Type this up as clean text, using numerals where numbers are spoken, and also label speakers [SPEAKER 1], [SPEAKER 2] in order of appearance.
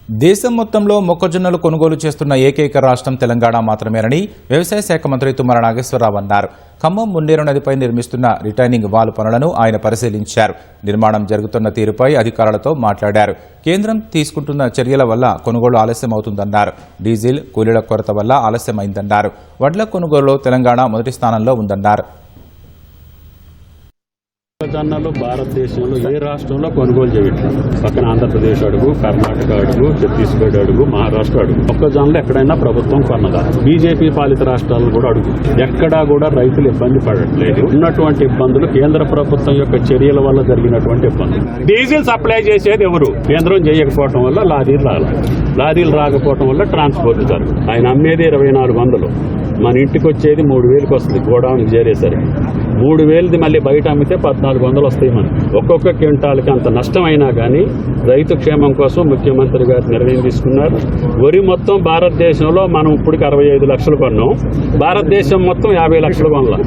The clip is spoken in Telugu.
[SPEAKER 1] దేశం మొత్తంలో మొక్కజొన్నలు కొనుగోలు చేస్తున్న ఏకైక రాష్ట్రం తెలంగాణ మాత్రమేనని వ్యవసాయ శాఖ మంత్రి తుమ్మల నాగేశ్వరరావు అన్నారు. ఖమ్మం మున్నేరు నదిపై నిర్మిస్తున్న రిటైనింగ్ వాల్ పనులను ఆయన పరిశీలించారు. నిర్మాణం జరుగుతున్న తీరుపై అధికారులతో మాట్లాడారు. కేంద్రం తీసుకుంటున్న చర్యల వల్ల కొనుగోలు ఆలస్యమవుతుందన్నారు. డీజిల్, కూలీల కొరత వల్ల ఆలస్యమైందన్నారు. వడ్ల కొనుగోలులో తెలంగాణ మొదటి స్థానంలో ఉందన్నారు.
[SPEAKER 2] మొక్కజొన్నలు భారతదేశంలో ఏ రాష్ట్రంలో కొనుగోలు చేయట్లేదు. పక్కన ఆంధ్రప్రదేశ్ అడుగు, కర్ణాటక అడుగు, ఛత్తీస్గఢ్ అడుగు, మహారాష్ట్ర అడుగు. మొక్కజొన్నలు ఎక్కడైనా ప్రభుత్వం కొన్నదా? బీజేపీ పాలిత రాష్ట్రాలను కూడా అడుగు. ఎక్కడా కూడా రైతులు ఇబ్బంది పడట్లేదు. ఉన్నటువంటి ఇబ్బందులు కేంద్ర ప్రభుత్వం యొక్క చర్యల వల్ల జరిగినటువంటి ఇబ్బందులు. డీజిల్ సప్లై చేసేది ఎవరు? కేంద్రం చేయకపోవడం వల్ల లారీలు రాకపోవడం వల్ల ట్రాన్స్పోర్ట్ జరుగు. ఆయన అమ్మేది 2400, మన ఇంటికి వచ్చేది 3000కి వస్తుంది. గోడౌన్కి చేరేసరికి 3000ది మళ్ళీ బయట అమ్మితే 1400 వస్తాయి. మనం ఒక్కొక్క క్వింటాల్కి అంత నష్టమైనా కానీ రైతు క్షేమం కోసం ముఖ్యమంత్రి గారు నిర్ణయం తీసుకున్నారు. వరి మొత్తం భారతదేశంలో మనం ఇప్పటికి 65 లక్షలు కొన్నాం. భారతదేశం మొత్తం 50 లక్షలు కొనలా.